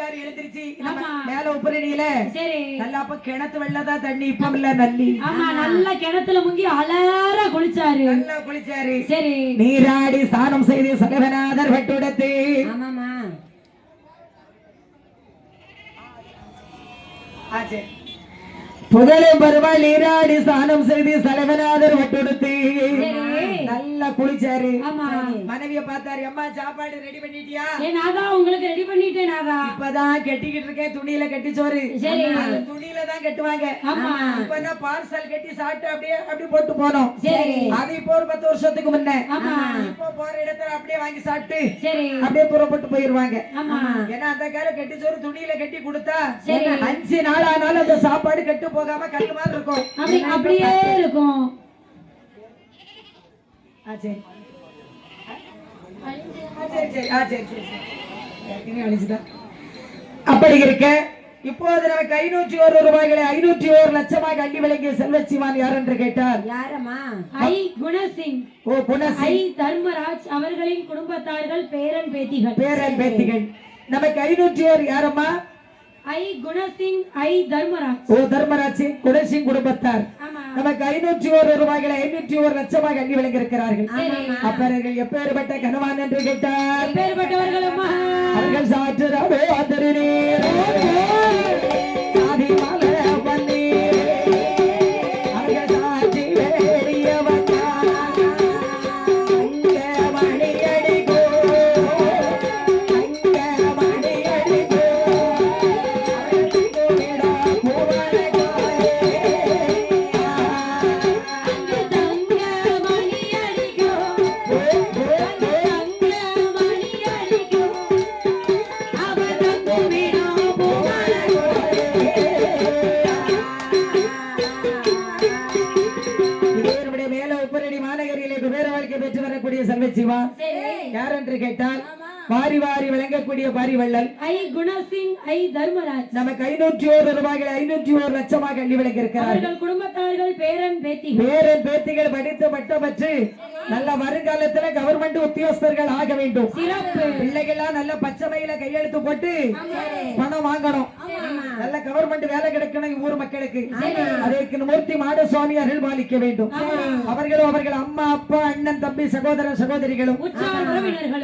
எல்லாரும் எழுந்திருச்சு மேல உப்பரடியில நல்லா அப்ப கிணத்து வெள்ளதான் தண்ணி இப்ப இல்ல நல்லி நல்ல கிணத்துல முங்கி அலற குளிச்சாரு. நல்லா குளிச்சாரு. சரி நீராடி ஸ்நானம் செய்து சலவநாதர் வட்டுடத்து புகழும் பெருமாள் நீராடி ஸ்நானம் செய்து சலவநாதர் வட்டுடுத்து நல்லா குளிச்சாரு. மனைவிய பார்த்தாரு. அம்மா சாப்பாடு ரெடி பண்ணிட்டியா? உங்களுக்கு ரெடி பண்ணிட்டேன். இப்பதான் கட்டிக்கிட்டு இருக்கேன். துணியில கட்டி சோறு. துணியில தான் கட்டுவாங்க. இப்பதான் பார்சல் கட்டி சாப்பிட்டு அப்படியே போட்டு போனோம். அது இப்போ ஒரு 10 வருஷத்துக்கு முன்ன. இப்போ போற இடத்துல அப்படியே வாங்கி சாப்பிட்டு அப்படியே புறப்பட்டு போயிருவாங்க. ஏன்னா அந்த காலம் கட்டி சோறு துணியில கட்டி கொடுத்தா 5 நாள் ஆனாலும் அந்த சாப்பாடு கட்டு போகாம கல்லு மாதிரி இருக்கும். அப்படியே இருக்கும். அப்படி இருக்க இப்போது நமக்கு 501 ரூபாய்களை 501 லட்சமாக அள்ளி வழங்கிய செல்வச்சிவான் யார் என்று கேட்டார். யாரம்மா? ஐ குணசிங். ஓ குணசிங். ஐ தர்மராஜ் அவர்களின் குடும்பத்தார்கள் பேரன் பேத்திகள். நமக்கு 501 யாரம்மா? ஐ குணசிங் ஐ தர்மராஜ். ஓ தர்மராஜ் குணசிங் குடும்பத்தார். நமக்கு 501 ரூபாய்களை 501 லட்சமாக அள்ளி வழங்கி இருக்கிறார்கள். அப்பர்கள் எப்பேற்பட்ட கனவான் என்று கேட்டார். எப்பேற்பட்டவர்கள் அம்மா? அவர்கள் சாற்று ரவே ஆதரினீர் சாதி மாலை பண்ணி அவர்கள் சாட்சி வேறியவன் யார் என்று கேட்டால் வாரி வாரி விளங்கக்கூடிய பாரி வள்ளல் ஐ குணசிங் ஐ தர்மராஜ். நமக்கு 501 ரூபாய்களை 501 லட்சமாக அள்ளி வழங்கி இருக்கிறார்கள். குடும்பத்தார்கள் பேரன் பேத்திகள் படித்து பட்டம் பெற்று நல்ல வருங்காலத்துல கவர்மெண்ட் உத்தியோகஸ்தர்கள் ஆக வேண்டும். பிள்ளைகள்லாம் நல்ல பச்சைமையில கையெழுத்து போட்டு பணம் வாங்கணும். நல்ல கவர்மெண்ட் வேலை கிடைக்கணும் ஊர் மக்களுக்கு. அதற்கு மூர்த்தி மாடசுவாமி அருள் பாலிக்க வேண்டும். அவர்களும் அவர்கள் அம்மா அப்பா அண்ணன் தம்பி சகோதரர் சகோதரிகளும்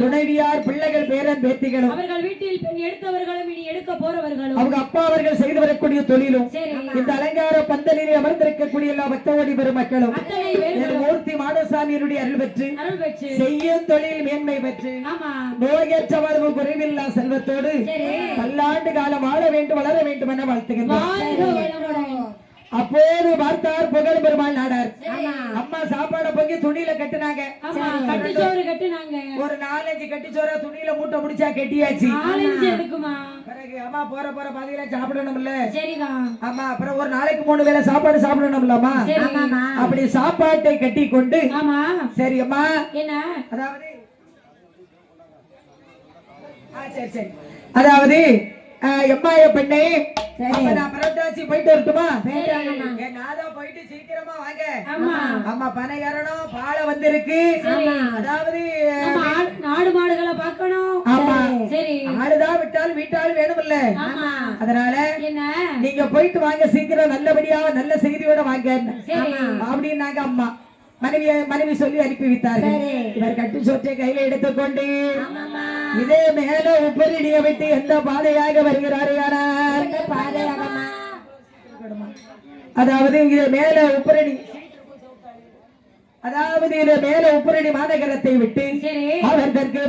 துணைவியார் பிள்ளைகள் பேரன் பேத்திகளும் அவர்கள் வீட்டில் பெண் எடுத்தவர்களும் இனி எடுக்க போறவர்களும் அவங்க அப்பா அவர்கள் செய்து வரக்கூடிய தொழிலும் இந்த அலங்கார பந்தலிலே அமர்ந்திருக்கக்கூடிய எல்லா பக்தோடி பெருமக்களும் மூர்த்தி மாடசாமியினுடைய அருள் பெற்று செய்யும் தொழில் மேன்மை பெற்று நோயற்ற வாழ்வு குறைவில்லா செல்வத்தோடு பல்லாண்டு காலம் வாழ வேண்டும் வளர வேண்டும் என வாழ்த்துகின்றோம். அப்போது பார்த்தார் புகழ் பெருமாள் நாடார். அம்மா சாப்பாட பொங்கி துணியில கட்டுனாங்க. ஒரு 4-5 கட்டிச்சோரா துணியில மூட்டை முடிச்சா கட்டியாச்சு. பிறகு அம்மா போற பாதியில சாப்பிடணும் இல்ல. ஆமா அப்புறம் ஒரு நாளைக்கு 3 வேளை சாப்பாடு சாப்பிடணும் இல்லம்மா. அப்படி சாப்பாட்டை கட்டி கொண்டு சரி அம்மா அதாவது எம்மாய பெண்ணே பரவட்டாச்சி போயிட்டு வரட்டுமா? போயிட்டு சீக்கிரமா வாங்க. ஆமா பனை ஏறணும் பாலை வந்திருக்கு. அதாவது நாடு மாடுகளை பார்க்கணும். ஆமா சரி ஆடுதான் விட்டாலும் வீட்டாலும் வேணும் இல்ல. அதனால நீங்க போயிட்டு வாங்க சீக்கிரம் நல்லபடியா நல்ல செய்தியோட வாங்க அப்படின்னாங்க அம்மா. மனைவி சொல்லி அனுப்பி வைத்தார்கள். இவர் கட்டு சொற்றை கையில எடுத்துக்கொண்டு இதே மேல உப்பரிடிய விட்டு எந்த பாதையாக வருகிறார்? அதாவது இது மேல உப்பரடி மாநகரத்தை விட்டு அவர் தற்கு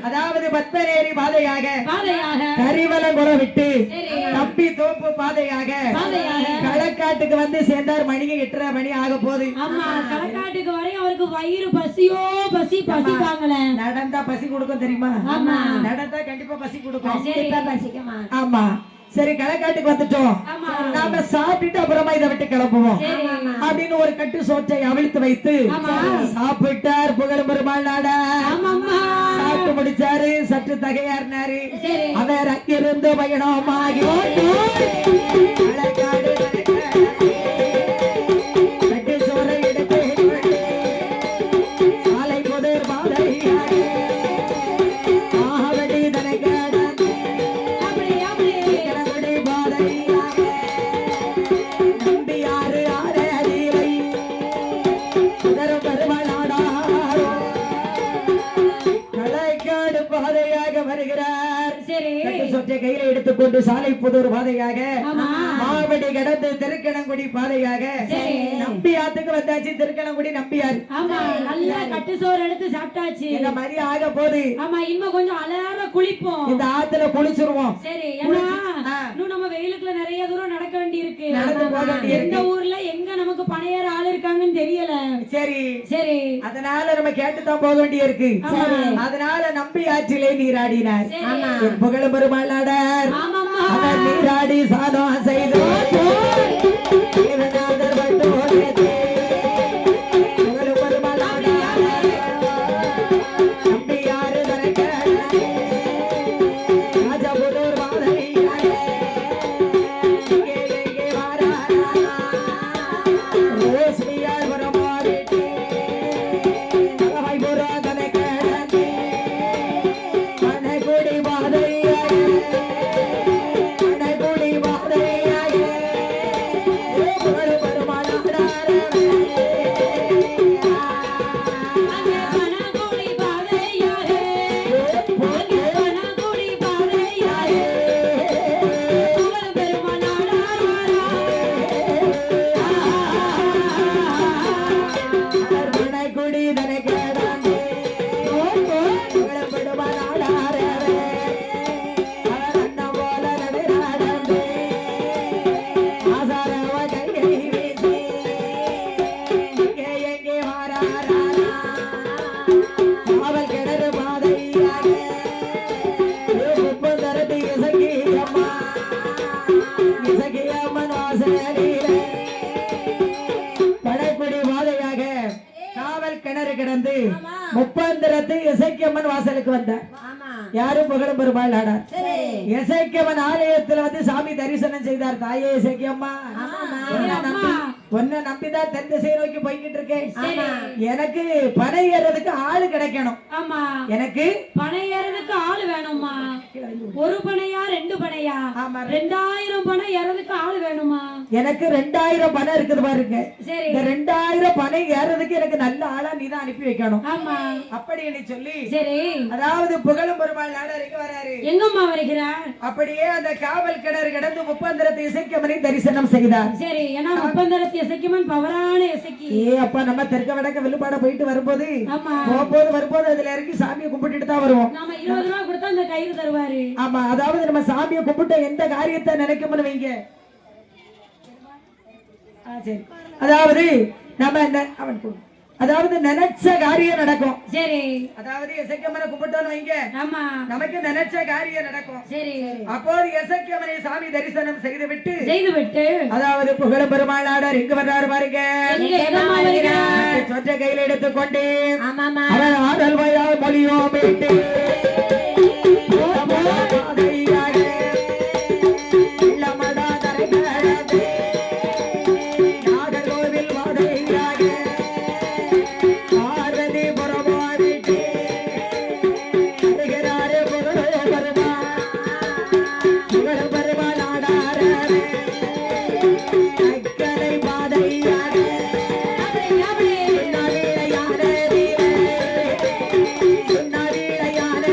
அதாவது பத்மநேரி பாதையாக கரிவலங்குளம் விட்டு தப்பி தோப்பு பாதையாக களக்காட்டுக்கு வந்து சேர்ந்தார். மணிக்கு 8:30 மணி ஆக போகுது. களக்காட்டுக்கு வரையும் அவங்களுக்கு வயிறு பசியோ பசிப்பாங்களே. நடந்தா பசி கொடுக்கும் தெரியுமா? ஆமா. நடந்தா கண்டிப்பா பசி கொடுக்கும். கண்டிப்பா பசிக்குமா? ஆமா. சரி, களக்காட்டுக்கு வந்துட்டோம். நாம சாப்பிட்டு அப்புறமா இதை விட்டு கிளம்புவோம் அப்படின்னு ஒரு கட்டு சோற்றை அவிழ்த்து வைத்து சாப்பிட்டார் புகழும் பெருமாள் நாடார். சாப்பிட்டு முடிச்சாரு, சற்று தகையாறினாரு. அவர் அங்கிருந்து பயணமாகி களக்காடு கட்டு சோறை எடுத்து சாலை புதர் பாதையாக ஆவடி தனக்காடு வருகிறார். சொற்றை கையில எடுத்துக்கொண்டு சாலை புதூர் பாதையாக மாவடி கடந்து திருக்கணங்குடி பாதையாக நம்பியாத்துக்கு வந்தாச்சு. திருக்கணங்குடி நம்பியார் கட்டு சோறு எடுத்து சாப்பிட்டாச்சு. இந்த மாதிரி ஆக போது ஆமா, இன்னும் கொஞ்சம் அலற குளிப்போம். இந்த ஆத்துல குளிச்சிருவோம். சரி, ஏன்னா இன்னும் நம்ம வெயிலுக்குள்ள நிறைய தூரம் நடக்க வேண்டி இருக்கு. எந்த ஊர்ல எங்க நமக்கு பணையார ஆள் இருக்காங்கன்னு தெரியல. சரி சரி, அதனால நம்ம கேட்டுதான் போக வேண்டிய இருக்கு. அதனால நம்பி ஆற்றிலே நீராடினார். புகழும் பெருமாள் நாடார். அவர் நீராடி சாதம் செய்து தேவநாதர் வந்தோடே புகழும் பெருமாள் நாடார். நம்பியாறு தனக்காடு ராஜபுதூர் பாதையாக எங்கே வாரார் ரோஸ்மியார் வரமாறிட்டு மகவைபுரா தனக்காடு மணக்குடி பாதையாக மணக்குடி பாதையாக புகழும் பெருமாள் நாடார். பனகுடி பாதையாக பனகுடி பாதையாக புகழும் பெருமாள் நாடார் மணக்குடி தனக்காடு புகழும் பெருமாள் நாடார். அவர் அண்ணன் போல நடுநாடந்து ஆசாரவ கையை வீசி எங்கே வாராரா காவல் கிணறு பாதையாக முப்பதரத்து இசக்கி அம்மன் வாசலிலே படைக்குடி பாதையாக காவல் கிணறு கிடந்து முப்பந்தரத்து இசைக்கியம்மன் வாசலுக்கு வந்தார். யாரும் புகழும் பெருமாள் நாடார். இசைக்கியம்மன் ஆலயத்துல வந்து சாமி தரிசனம் செய்தார். தாயே இசைக்கியம்மா, உன்னை நம்பிதான் தென் திசை நோக்கி போய்கிட்டு இருக்கேன். எனக்கு பனை ஏறதுக்கு ஆளு கிடைக்கணும். ஆமா, எனக்கு பனை ஏறதுக்கு ஆளு வேணுமா? ஒரு பனையா ரெண்டு பனையா? 2000 பனை ஏறதுக்கு ஆளு வேணுமா? எனக்கு 2000 பனை இருக்குது பாருங்க. சரி, இந்த 2000 பனை ஏறதுக்கு எனக்கு நல்ல ஆளா நீதான் அனுப்பி வைக்கணும். ஆமா, அப்படின்னு சொல்லி சரி, அதாவது புகழும் பெருமாள் நாடாருக்கு வராரு. எங்கம்மா வருகிறார்? அப்படியே அந்த காவல் கிணறு கடந்து முப்பந்தரத்து இசைக்கியம்மனை தரிசனம் செய்தார். சரி, ஏன்னா முப்பந்தரத்து இசைக்கியம்மன் பவரான இசைக்கி. அப்பா நம்ம தெற்க வடக்க வில்லுபாட போயிட்டு வரும்போது ஆமா வரும்போது அதுல இறங்கி சாமியை கும்பிட்டுட்டு தான் வருவோம். நாம 20 ரூபாய் கொடுத்தா அந்த கயிறு தருவாரு. ஆமா, அதாவது நம்ம சாமியை கும்பிட்டு எந்த காரியத்தை நினைக்கணும்னு வைங்க. சரி, அதாவது நம்ம அவன் அதாவது நினைச்ச காரியம் நடக்கும். சரி, அதாவது இசைக்கியம்மனை கும்பிட்டோம்னு வைங்க, ஆமா நமக்கு நினைச்ச காரியம் நடக்கும். சரி, அப்போது இசைக்கியம்மனை சாமி தரிசனம் செய்துவிட்டு அதாவது புகழும் பெருமாள் நாடார் இங்கு வர்றாரு பாருங்க. சொற்ற கையில் எடுத்துக்கொண்டு அவர் ஆடல் வயா மொழியோ மீட்டு சொன்ன வீழையான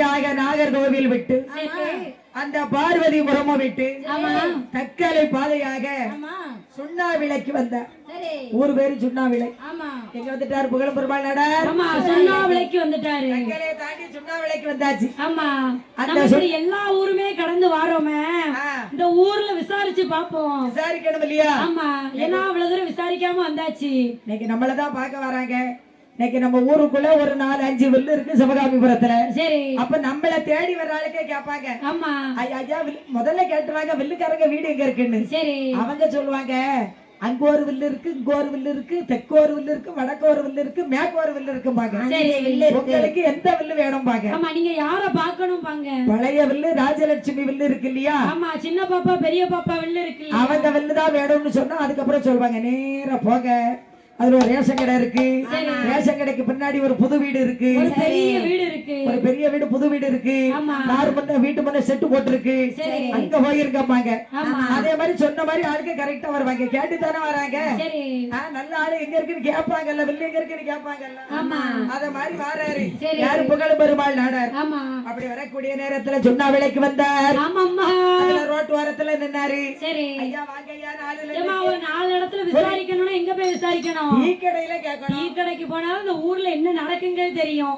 அடுத்ததாக நாகர்கோவில் விட்டு அந்த பார்வதிபுரம் விட்டு தக்கலை பாதையாக சுண்ணாவிளைக்கு வந்தார். ஊர் பேரு சுண்ணாவிளை. எங்க வந்துட்டாரு? புகழ் பெருமாள் நாடார் சுண்ணாவிளைக்கு வந்துட்டாரு. தக்கலை தாண்டி சுண்ணாவிளைக்கு வந்தாச்சு. ஆமா, நம்ம எல்லா ஊருமே கடந்து வாரோமே, இந்த ஊர்ல விசாரிச்சு பாப்போம். விசாரிக்கணும் இல்லையா? ஆமா, ஏன்னா அவ்வளவு தூரம் விசாரிக்காம வந்தாச்சு. இன்னைக்கு நம்மளதான் பார்க்க வராங்க. இன்னைக்கு நம்ம ஊருக்குள்ள ஒரு 4-5 வில்லு இருக்கு சிவகாமிபுரத்துல. சரி, அப்ப நம்மள தேடி வர்ற ஆளுக்கே கேட்பாங்க. ஆமா, ஐயா முதல்ல கேட்டுவாங்க வில்லுக்காரங்க வீடு எங்க இருக்குன்னு. சரி, அவங்க சொல்லுவாங்க அங்க ஒரு வில்லு இருக்கு, இங்க ஒரு வில்லு இருக்கு, தெற்கு ஒரு வில்லு இருக்கு, வடக்கு ஒரு வில்லு இருக்கு, மேற்கு ஒரு வில்லு இருக்கு பாங்க. உங்களுக்கு எந்த வில்லு வேணும் பாங்க. ஆமா, நீங்க யார பாக்கணும் பாங்க. பழைய வில்லு ராஜலட்சுமி வில்லு இருக்கு இல்லையா? ஆமா, சின்ன பாப்பா பெரிய பாப்பா வில்லு இருக்கு. அவங்க வில்லு தான் வேணும்னு சொன்னா அதுக்கப்புறம் சொல்லுவாங்க நேரா போங்க, அதுல ஒரு ரேஷன் கடை இருக்கு, ரேஷன் கடைக்கு பின்னாடி ஒரு புது வீடு இருக்கு, ஒரு பெரிய வீடு இருக்கு, ஒரு பெரிய வீடு புது வீடு இருக்கு, கார் பண்ண வீட்டு பண்ண செட்டு போட்டு இருக்கு, அங்க போயிருக்காங்க. அதே மாதிரி சொன்ன மாதிரி ஆளுக்கு கரெக்டா வருவாங்க. கேட்டு தானே வராங்க. நல்ல ஆளு எங்க இருக்குன்னு கேட்பாங்கல்ல, வில்லு எங்க இருக்குன்னு கேட்பாங்கல்ல. அத மாதிரி வாராரு யாரு? புகழ் பெருமாள் நாடார். அப்படி வரக்கூடிய நேரத்துல சுண்ணாவிளைக்கு வந்தார். ரோட்டு வாரத்துல நின்னாரு. ஐயா வாங்க ஐயா, 4 இடத்துல விசாரிக்கணும்னா எங்க போய் விசாரிக்கணும்? டீ கடையில கேட்கணும். டீ கடைக்கு போனாலும் இந்த ஊர்ல என்ன நடக்குங்கிறது தெரியும்.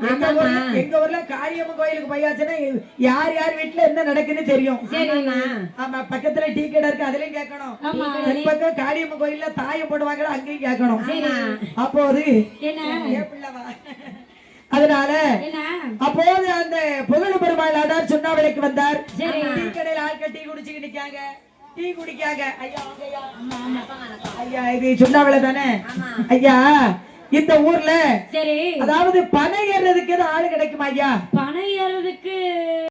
எங்க ஊர்ல காளியம்மன் கோயிலுக்கு போயாச்சுன்னா யார் யார் வீட்டுல என்ன நடக்குன்னு தெரியும். ஆமா, பக்கத்துல டீ கடை இருக்கு, அதுலயும் கேட்கணும். பக்கம் காளியம்மன் கோயில்ல தாயம் போடுவாங்க, அங்கேயும் கேட்கணும். அப்போது அதனால அப்போது அந்த புகழ் பெருமாள் ஆடார் சுண்ணாவிளைக்கு வந்தார். டீ கடையில ஆட்கள் டீ குடிச்சுக்கிட்டு நிக்காங்க, டீ குடிக்காங்க. ஐயா இது சுண்ணாவிளை தானே ஐயா? இந்த ஊர்ல அதாவது பனை ஏறதுக்கு ஆளு கிடைக்குமா ஐயா? பனை ஏறதுக்கு